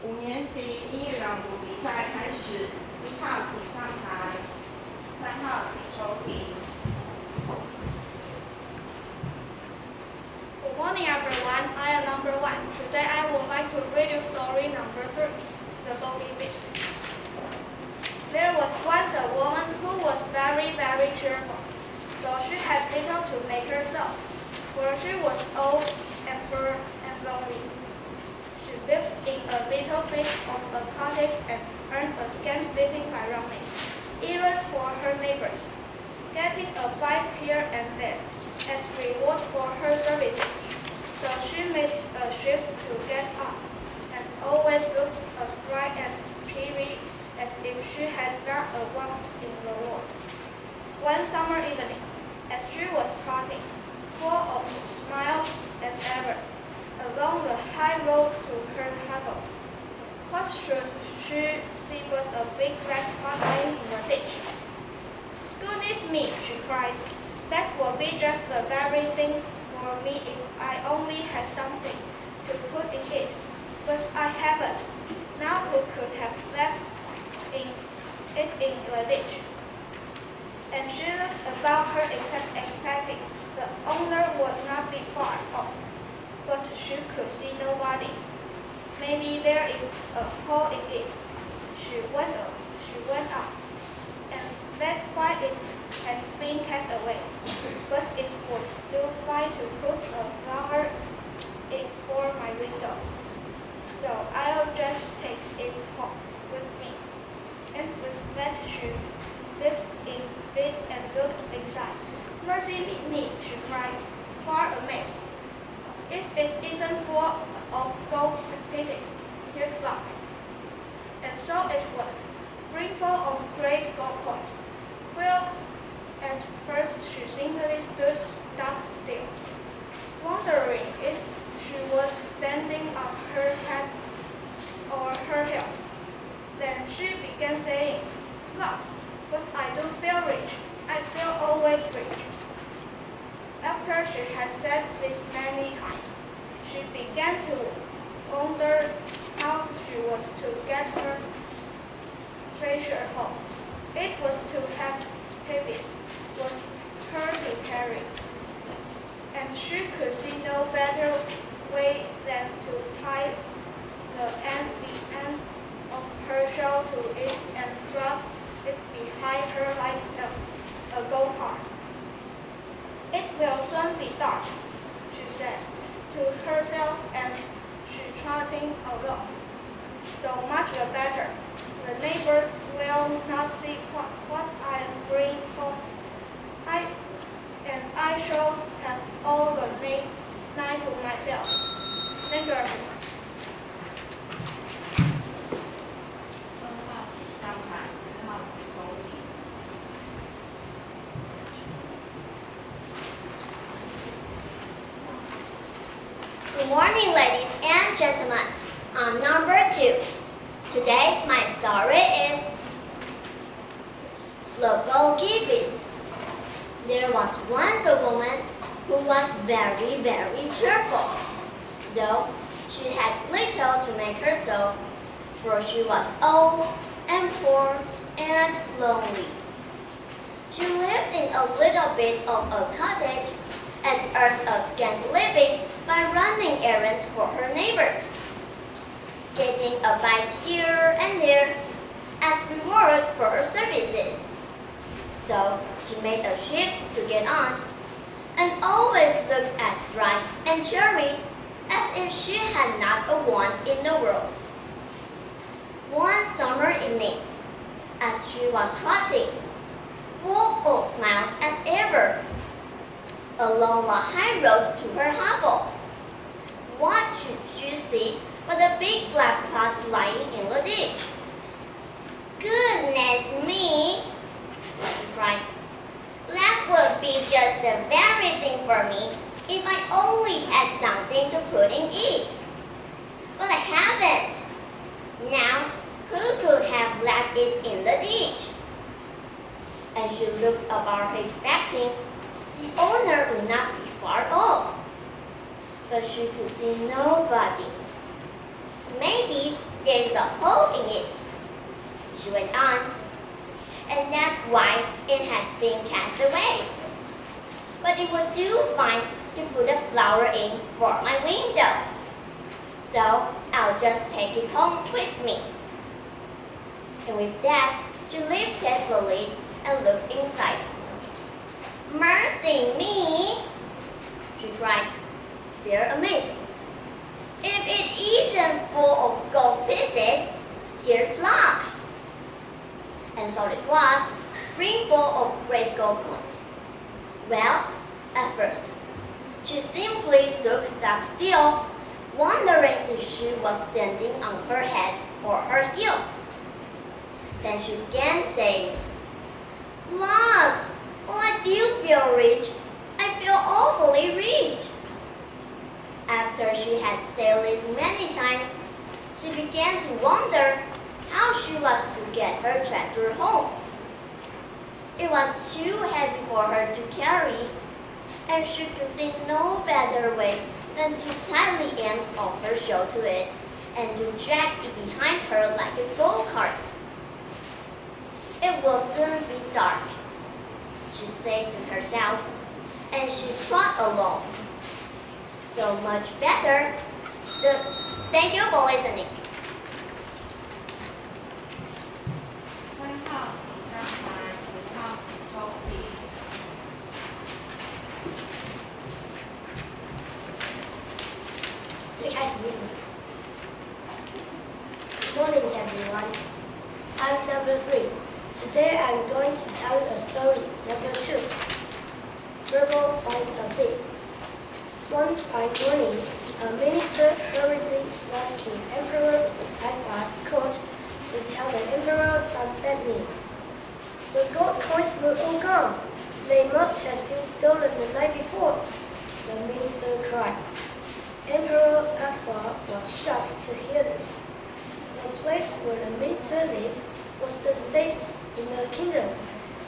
5年级英语朗读比赛开始，1号请上台，3号请收听。Good morning, everyone. I am number 1. Today I would like to read you story number 3, The Bogey Beast. There was once a woman who was very, very cheerful, though she had little to make herself, for she was old and poor and lonely. She lived in a little bit of a cottage and earned a scant living by running errands for her neighbors, getting a bite here and there as reward for her services. So she made a shift to get up, and always looked as bright and cheery as if she had not a want in the world. One summer evening, as she was trotting, full of smiles as ever, along the high road to her hovel, what should she see but a big black pot lying in the ditch? "Goodness me," she cried, "that would be just the very thing for me if I only had something to put in it. But I haven't. Now who could have left it in the ditch?" And she looked about her expecting the owner would not be far off, but she could see nobody. "Maybe there is a hole in it," she went up, "and that's why it has been cast away. But it would do fine to put a flower in for my window. So I'll just take it home with me." And with that she lifted in bed and looked inside. "Mercy me," she cried, far amazed. "If it isn't full of gold pieces, here's luck." And so it was, brimful of great gold coins. Well, at first she simply stood stock still, wondering if she was standing on her head or her heels. Then she began saying, "Lux, but I do feel rich. I feel always rich." After she had said this many times, she began to wonder how she was to get her treasure home. It was too heavy, was her to carry, and she could see no better way than to tie the end of her shawl to it and drop it behind her like a go-kart. "It will soon be dark," she said to herself, and she trotted along. "So much the better. The neighbors will not see what I bring home. I shall have all the night to myself." Thank you, everyone. 2号请上台，4号请收听。Good morning, ladies and gentlemen. I'm number 2. Today, my story is The Bogey Beast. There was once a woman who was very, very cheerful, though she had little to make herself, for she was old and poor and lonely. She lived in a little bit of a cottage and earned a scant living by running errands for her neighbors, getting a bite here and there as reward for her services. So she made a shift to get on, and always looked as bright and cheery as if she had not a want in the world. One summer evening, as she was trotting, full of smiles as ever, along the high road to her hovel, what should she see but a big black pot lying in the ditch? "Goodness me," she cried. "That would be just the very thing for me if I only had something to put in it. But I haven't. Now, who could have left it in the ditch?" And she looked about her expecting the owner would not be far off, but she could see nobody. Maybe There's a hole in it, she went on, and that's why it has been cast away. But it would do fine to put a flower in for my window. So I'll just take it home with me. And with that, she lifted the lid and looked inside. Mercy me, she cried, very amazed. If it isn't full of gold pieces, here's luck. And so it was, ring full of great gold coins. Well, at first, she simply stood still, wondering if she was standing on her head or her heels. Then she began saying, Lord, well, I do feel rich. I feel awfully rich. After she had said this many times, she began to wonder how she was to get her treasure home. It was too heavy for her to carry, and she could see no better way than to tie the end of her shawl to it and to drag it behind her like a go-kart. It will soon be dark, she said to herself, and she trotted along. So much better. Thank you for listening. 3号请上台，5号请抽题。最开始念了。Good morning, everyone. I'm number 3. Today I'm going to tell you a story. Number 2. Verbal finds a thief. One fine morning, a minister hurriedly went to Emperor Agrippa's court to tell the emperor some bad news. The gold coins were all gone. They must have been stolen the night before, the minister cried. Emperor Agrippa was shocked to hear this. The place where the minister lived was the safest in the kingdom.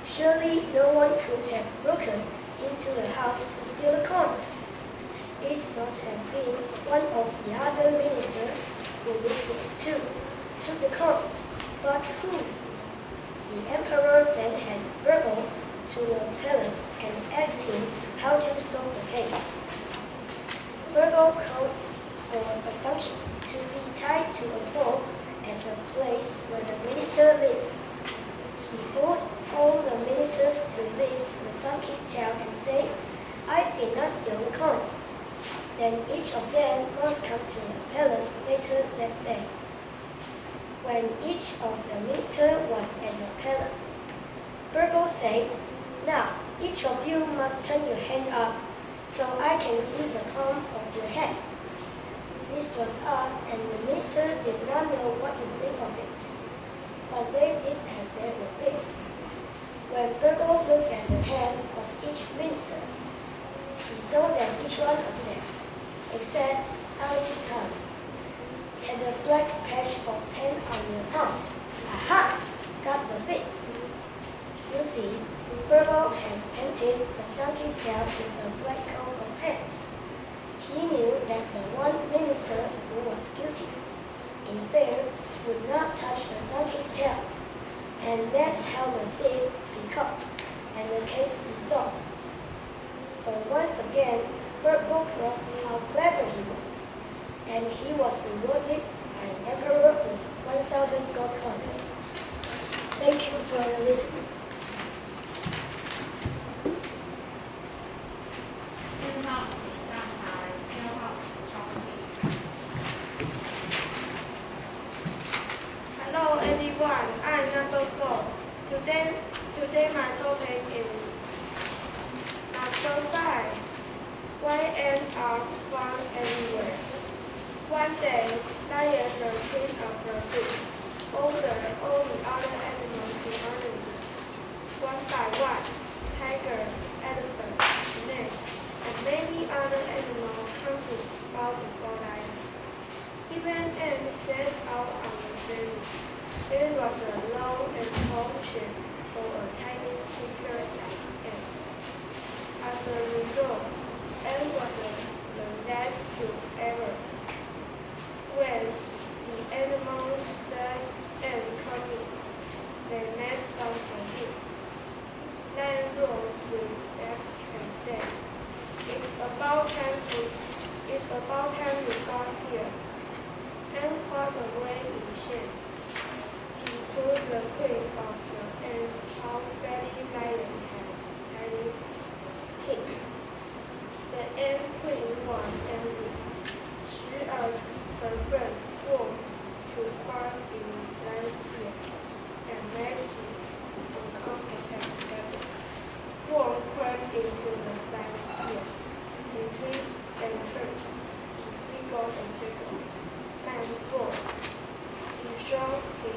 Surely no one could have broken into the house to steal the coins. It must have been one of the other ministers who lived there too, took the coins. But who? The emperor then had Virgo to the palace and asked him how to solve the case. Virgo called for a donkey to be tied to a pole at the place where the minister lived. He ordered all the ministers to lift the donkey's tail and say, I did not steal the coins. Then each of them must come to the palace later that day. When each of the ministers was at the palace, Virgo said, Now each of you must turn your hand up so I can see the palm of your hand. This was odd, and the minister did not know what to think of it. But they did as they were bid. When Virgo looked at the hand of each minister, he saw that each one of them, except Ali Khan, had a black patch of paint on their palm. Aha! Got the thief. You see, Virgo had painted the donkey's tail with a black coat of paint. He knew that the one minister who was guilty, in fear, would not touch the donkey's tail. And that's how the thief be caught, and the case be solved. So once again, Virgo proved how clever he was, and he was rewarded by the emperor with 1,000 gold coins. Thank you for listening. 4号请上台，6号请抽题。Hello everyone, I'm number 4. Today my topic is number 5. Why ants are found everywhere? One day, lion, the king of the zoo, ordered all the other animals to honor him. One by one, tiger, elephant, snake, and many other animals come to bow before lion. Even ants set out on the journey. It was a long and tall trip for a tiny creature like ant. As a result, ant was the last to ever went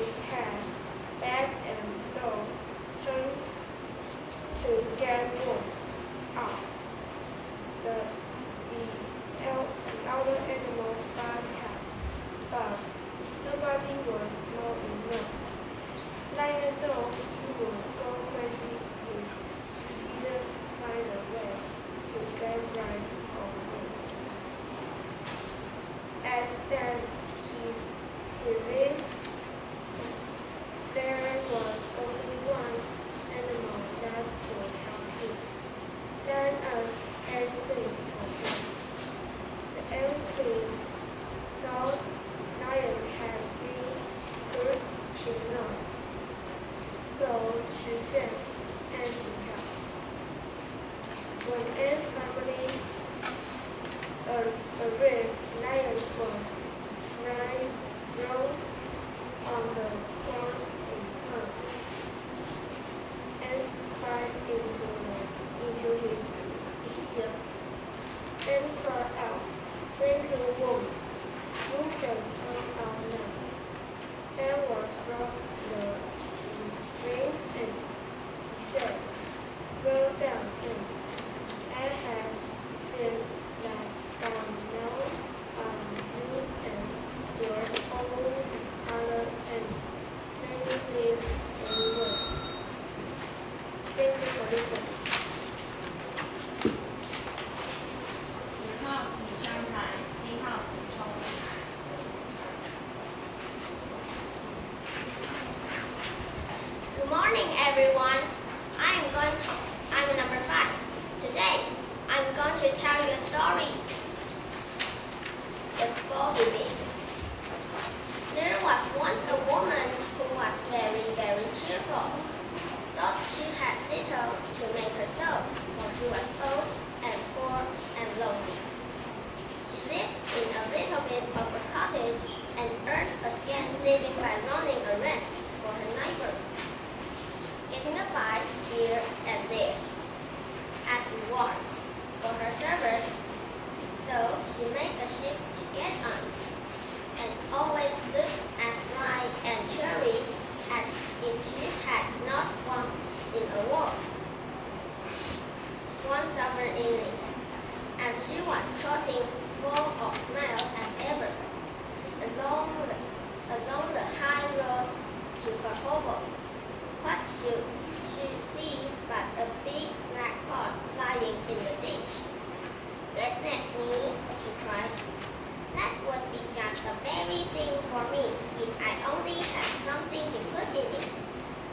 his head back and forth, turned to get warm up. The other animals barked help, but nobody was small enough. Like a dog who would go crazy if he didn't find a way to get right on home. As that he lived, there was only one animal that could help him. Then an ant appeared. The ant thought Lion had been good enough, so she sent Ant to help. When Ant family arrived, Lion was lying rolled on the ground in front. Ant cried into his ear. Ant cried out, "Thank you, woman. You can come out now." Ant was brought the ring and he said, "Well done, Ant. I have seen that from now on you and your all other ants may live anywhere." Thank you for listening. 5号请上台，7号请冲台。Good morning, everyone. I'm number 5. Today, I'm going to tell you a story. The Bogey Beast. There was once a woman who was very, very cheerful. Though she had little to make her so, for she was old and poor and lonely. She lived in a little bit of a cottage and earned a scant living by running errands for her neighbor, getting a bite here and there as reward for her service. So she made a shift to get on, and always looked as bright and cheery as if she had not won in a war. One summer evening, as she was trotting full of smiles as ever, along the high road to her hovel, what should she see but a big black pot lying in the ditch? "Goodness me," she cried. "That would be just the very thing for me if I only had something to put in it.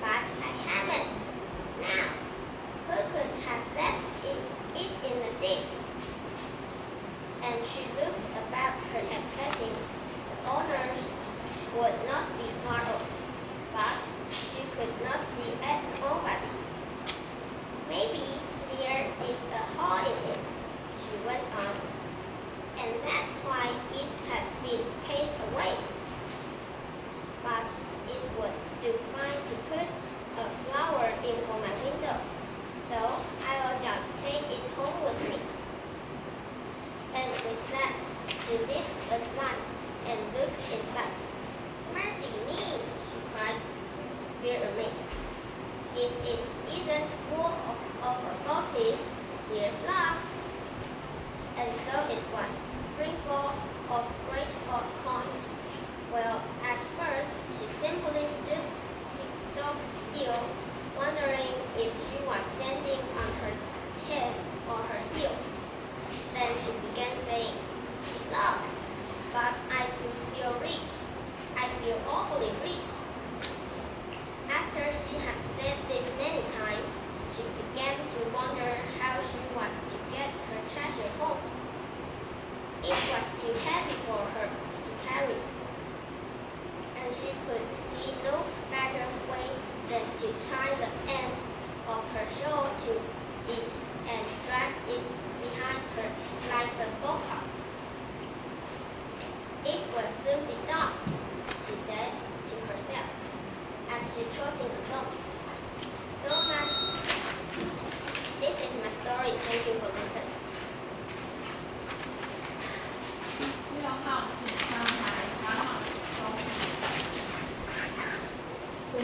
But I haven't. Now, who could have left it in the ditch?" And she looked about her expecting the owner would not be far off, but she could not see nobody. "Maybe there is a hole in it," she went on, "and that's why it has been cast away. But it would do fine to put a flower in for my window, so I'll just take it home with me." And with that, she lit a lamp and looked inside. "Mercy me," she cried, very amazed. "If it isn't full of a gold piece, here's luck." And so it was, brimful of great gold coins.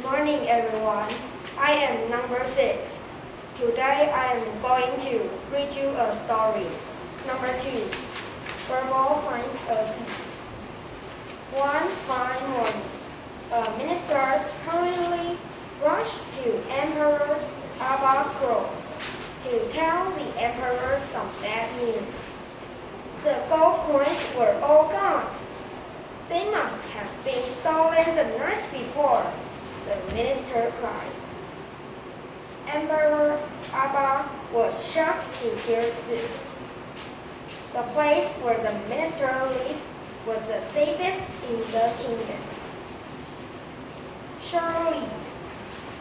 morning, everyone. I am number 6. Today I am going to read you a story. Number 2. Verbal finds a thief. One fine morning, a minister hurriedly rushed to Emperor Abba's court to tell the emperor some sad news. The gold coins were all gone. They must have been stolen the night before, the minister cried. Emperor Abba was shocked to hear this. The place where the minister lived was the safest in the kingdom. Surely,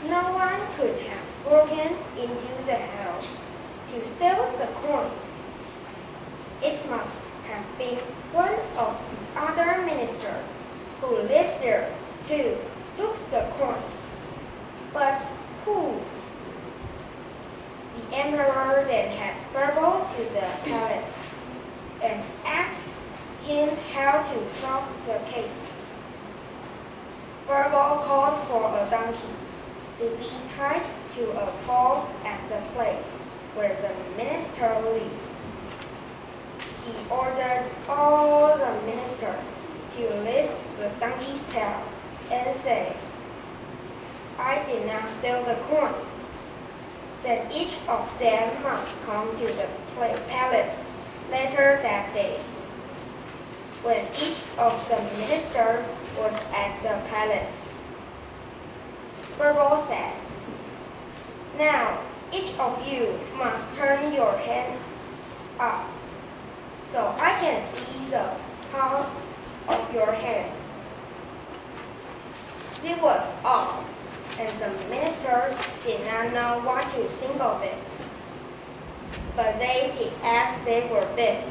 no one could have broken into the house to steal the coins. It must have been one of the other ministers who lived there who took the coins. But who? The emperor then had Burble to the palace and asked him how to solve the case. Burble called for a donkey to be tied to a pole at the place where the minister lived. He ordered all the ministers to lift the donkey's tail and say, "I did not steal the coins." Then each of them must come to the palace later that day. When each of the ministers was at the palace, Burble said, "Now each of you must turn your hand up so I can see the palm of your hand." This was all, and the minister did not know what to think of it. But they did as they were bid.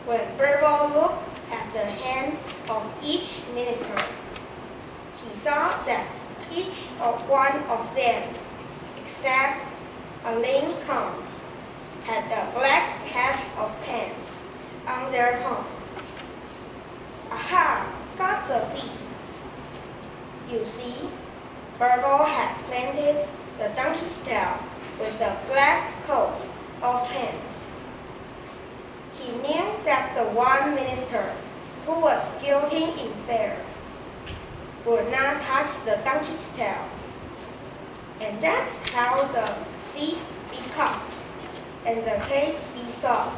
When Burble looked at the hand of each minister, he saw that each one of them, except a Lincoln, had a black patch of pants on their palm. Aha! Got the thief! You see, Burble had planted the donkey's tail with the black coat of pants. He knew that the one minister who was guilty in fair would not touch the donkey's tail. And that's how the thief be caught and the case be solved.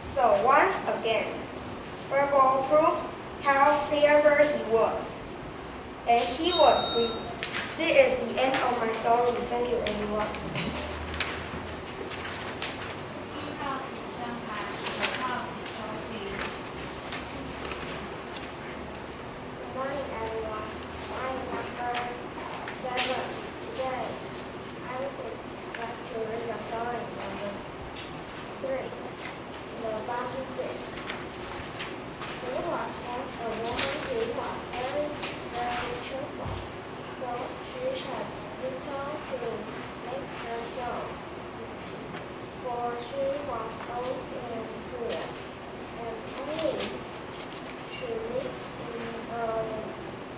So once again, Burble proved how clever he was. And he was free. This is the end of my story. Thank you, everyone. 7号请上台，9号请收听。 Good morning, everyone. I'm number 7. Today, I would like to read the story number 3, The Bounty Beast. There was once a woman who was very, very cheerful, though she had little to make her so, for she was old and poor, and only she lived in a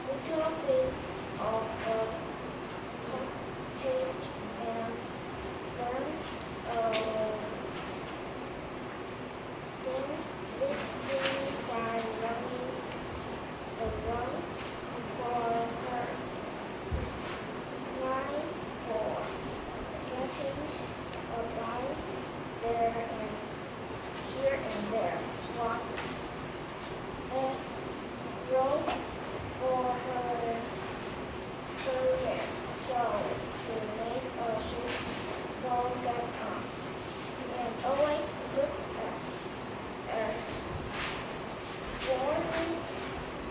little bit of a cottage and learned living by running around for her. Life was getting about there and here and there was as road for her service, so she made a ship go get on, and always looked as warmly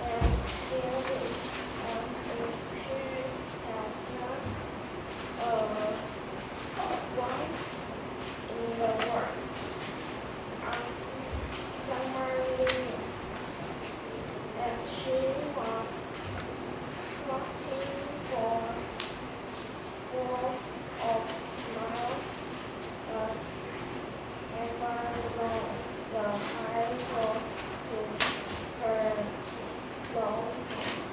and cheery as if she has not one in the world. On summer evening, as she was trotting full of smiles, as ever along the high road to her long home.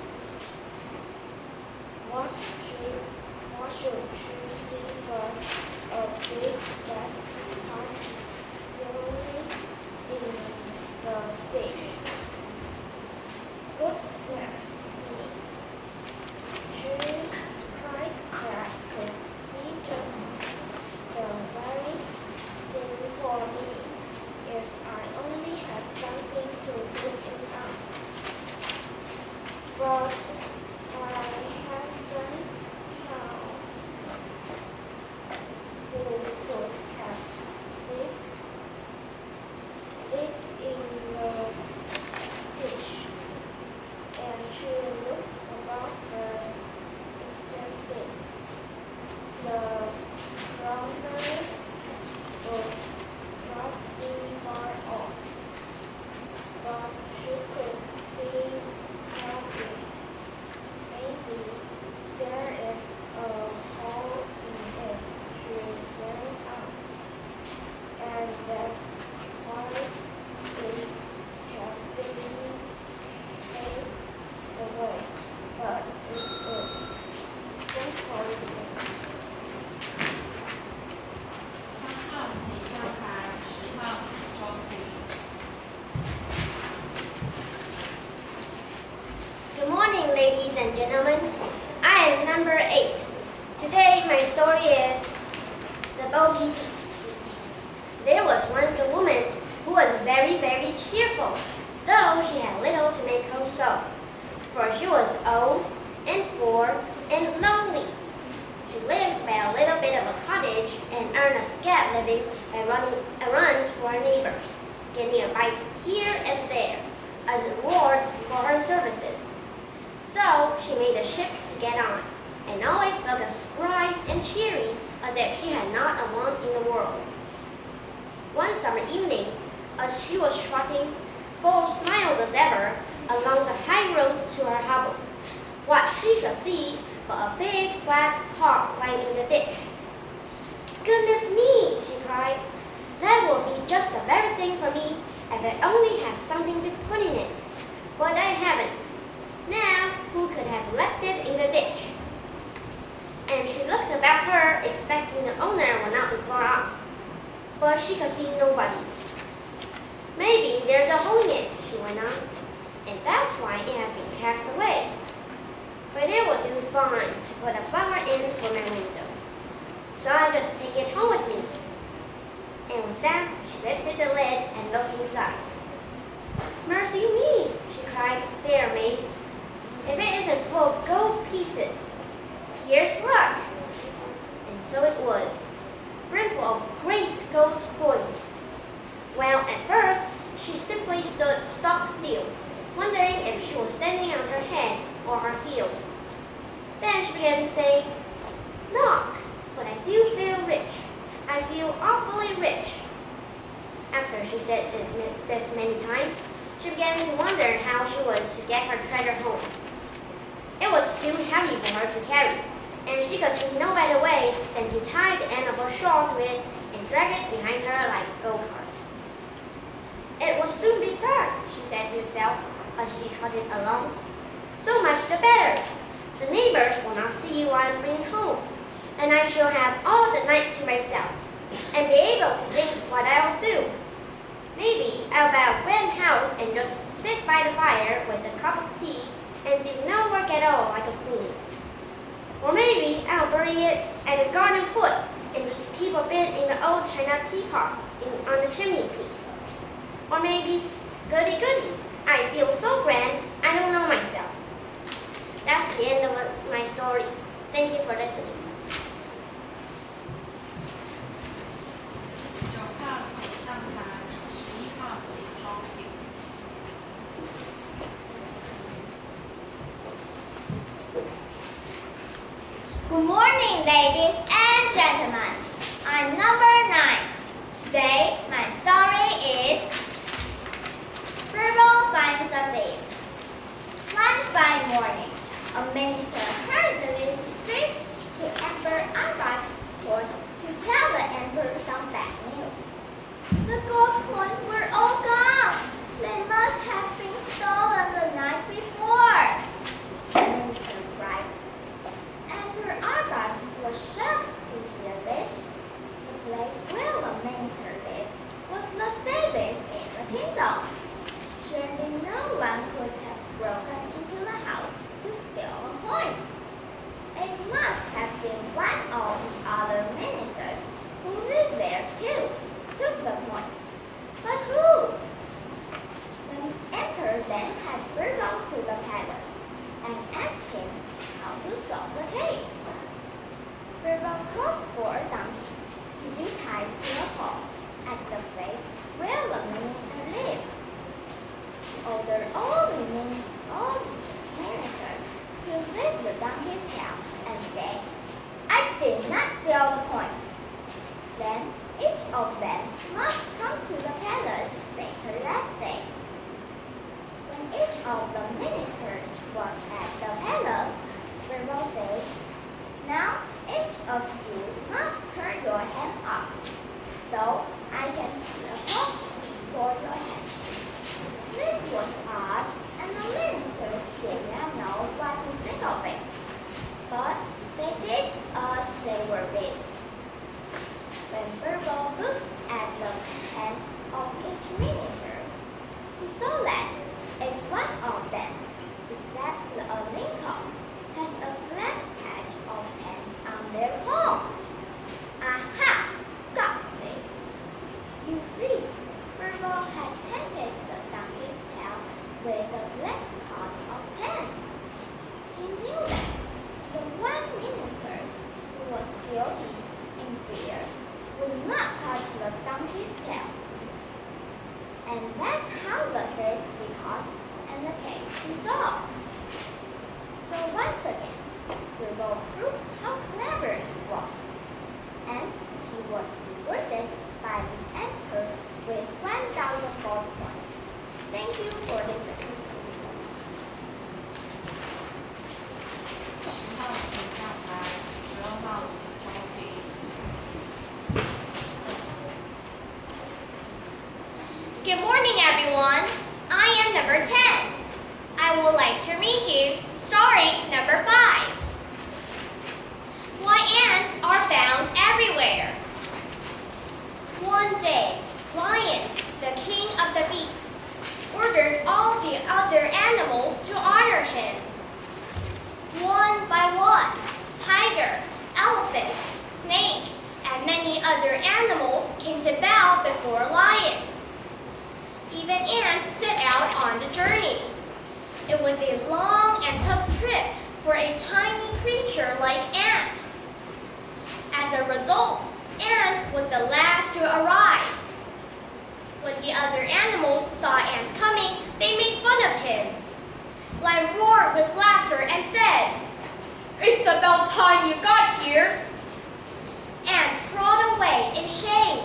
ladies and gentlemen. I am number 8. Today my story is The Bogey Beast. There was once a woman who was very, very cheerful, though she had little to make her so, for she was old and poor and lonely. She lived by a little bit of a cottage and earned a scant living by running errands for her neighbors, getting a bite here and there as rewards for her services. So she made a shift to get on, and always looked as spry and cheery as if she had not a want in the world. One summer evening, as she was trotting, full of smiles as ever, along the high road to her hovel, what she should see but a big flat hog lying in the ditch. "Goodness me," she cried, "that will be just the very thing for me if I only have something to put in it. But I haven't. Now, who could have left it in the ditch?" And she looked about her, expecting the owner would not be far off. But she could see nobody. "Maybe there's a hole in it," she went on, "and that's why it has been cast away. But it will do fine to put a flower in for my window. So I'll just take it home with me." And with that, she lifted the lid and looked inside. "Mercy me," she cried, fair amazed. "If it isn't full of gold pieces. Here's luck." And so it was, brimful of great gold coins. Well, at first, she simply stood stock still, wondering if she was standing on her head or her heels. Then she began to say, "Knocks, but I do feel rich. I feel awfully rich." After she said this many times, she began to wonder how she was to get her treasure home. It was too heavy for her to carry, and she could see no better way than to tie the end of her shawl to it and drag it behind her like a go-kart. "It will soon be dark," she said to herself as she trotted along. "So much the better. The neighbors will not see what I bring home, and I shall have all the night to myself, and be able to think what I'll do. Maybe I'll buy a grand house and just sit by the fire with a cup of tea and do no work at all like a queen. Or maybe I'll bury it at the garden foot and just keep a bit in the old china teapot on the chimney piece. Or maybe, goody goody, I feel so grand I don't know myself." That's the end of my story. Thank you for listening. 9号请上台，11号请装进。Good morning, ladies and gentlemen. I'm number 9. Today, my story is Burble Finds a Thief. One fine morning, a minister hurriedly streaked to Emperor Arbat's court to tell the emperor some bad news. The gold coins were all gone. They must have been stolen the night before, the minister cried. Emperor Arbat was shocked to hear this. The place where the minister lived was the safest in the kingdom. Surely no one could have broken into the house to steal the coins. It must have been one of the other ministers who lived there too, took the coins. But who? The emperor then had Burble to the palace and asked him how to solve the case. Burble called for a donkey to be tied to a pole at the place where the minister lived. He ordered all the ministers to lift the donkey's tail and say, "I did not steal the coins." Then each of them must come to the palace later that day. When each of the ministers was at the palace, Burble said, "Now each of you must turn your hand up, so I can see a pouch for your hand." This was odd, and the ministers did not know what to think of it. But they did as they were bid. When Burble looked at the hand of each minister, he saw that each one of them the black coat of paint. He knew that the one minister who was guilty in fear would not touch the donkey's tail. And that's how the thief be caught and the case resolved. So once again, Bilbo proved how clever he was, and he was rewarded by the emperor with 1,000 gold coins. Thank you for listening. 10号请上台，12号请抽题。Good morning, everyone. I am number 10. I would like to read you story number 5. Why ants are found everywhere. One day, Lion, the king of the beasts, ordered all the other animals to honor him. One by one, tiger, elephant, snake, and many other animals came to bow before Lion. Even ants set out on the journey. It was a long and tough trip for a tiny creature like ant. As a result, ant was the last to arrive. When the other animals saw ant coming, they made fun of him. Lion roared with laughter and said, "It's about time you got here." Ant crawled away in shame.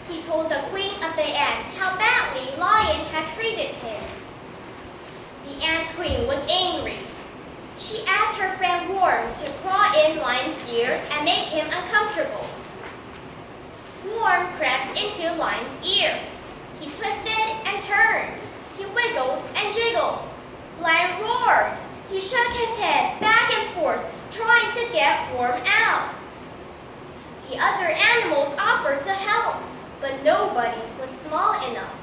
He told the queen of the ants how badly Lion had treated him. The ant queen was angry. She asked her friend Worm to crawl in Lion's ear and make him uncomfortable. Worm crept into Lion's ear. He twisted and turned. He wiggled and jiggled. Lion roared. He shook his head back and forth, trying to get Worm out. The other animals offered to help, but nobody was small enough.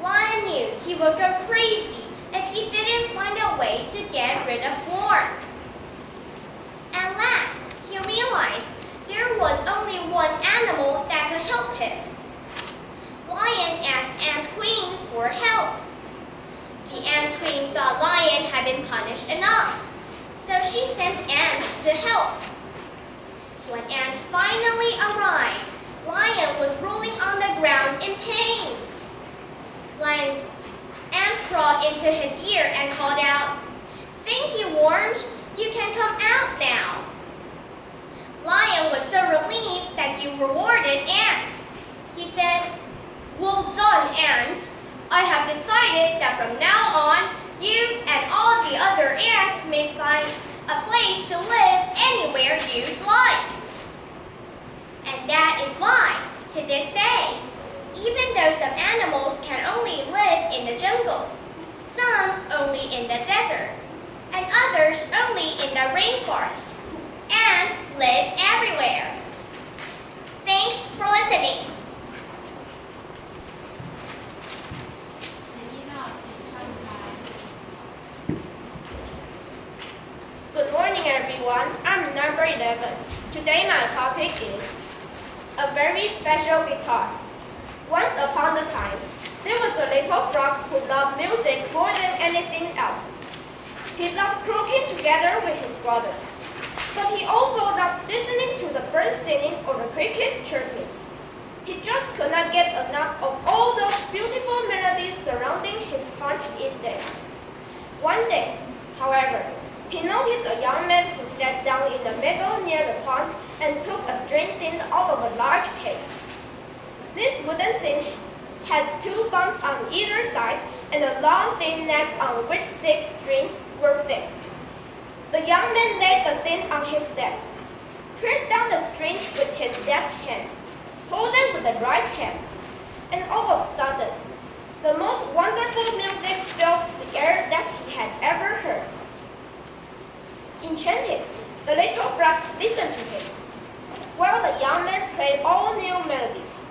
Lion knew he would go crazy if he didn't find a way to get rid of Worm. At last, he realized there was only one animal that could help him. Lion asked Ant Queen for help. The Ant Queen thought Lion had been punished enough, so she sent Ant to help. When Ant finally arrived, Lion was rolling on the ground in pain. Ant crawled into his ear and called out, "Thank you, Worms. You can come out now." Lion was so relieved that he rewarded Ant. He said, "Well done, Ant. I have decided that from now on, you and all the other ants may find a place to live anywhere you'd like." And that is why, to this day, even though some animals can only live in the jungle, some only in the desert, and others only in the rainforest, ants live everywhere. Thanks for listening. 11号请上台。 Good morning, everyone. I'm number 11. Today my topic is a very special guitar. Once upon a time, there was a little frog who loved music more than anything else. He loved croaking together with his brothers, but he also loved listening to the birds singing or the crickets chirping. He just could not get enough of all those beautiful melodies surrounding his hutch each day. One day, however, he noticed a young man who sat down in the meadow near the pond and took a string thin out of a large case. This wooden thing had 2 bumps on either side and a long thin neck on which 6 strings were fixed. The young man laid the thing on his desk, pressed down the strings with his left hand, pulled them with the right hand, and all of a sudden, the most wonderful music filled the air that he had ever heard. Enchanted, the little frog listened to him, while the young man played all new melodies.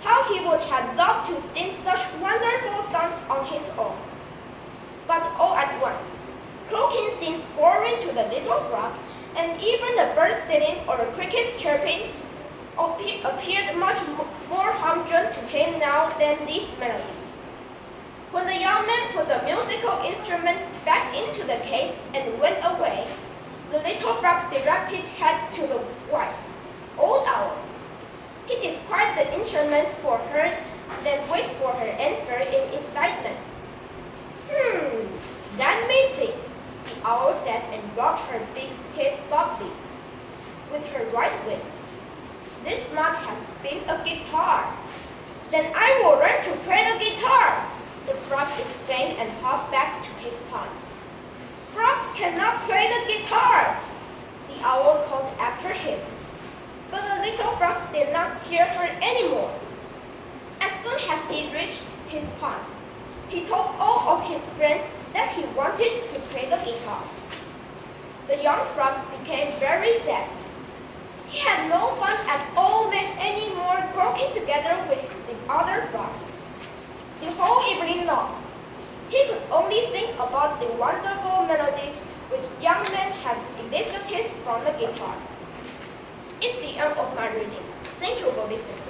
How he would have loved to sing such wonderful songs on his own. But all at once, croaking seemed boring to the little frog, and even the birds singing or the crickets chirping appeared much more humdrum to him now than these melodies. When the young man put the musical instrument back into the case and went away, the little frog directed head to the wise old owl. He described the instrument for her, then waited for her answer in excitement. That may think, the owl said and rubbed her big stick thoughtfully with her right wing. This must have been a guitar. Then I will learn to play the guitar, the frog exclaimed and hopped back to his pond. Frogs cannot play the guitar, the owl called after him. But the little frog did not hear her anymore. As soon as he reached his pond, he told all of his friends that he wanted to play the guitar. The young frog became very sad. He had no fun at all anymore working together with the other frogs. The whole evening long, he could only think about the wonderful melodies which young men had elicited from the guitar. It's the end of my reading. Thank you for listening.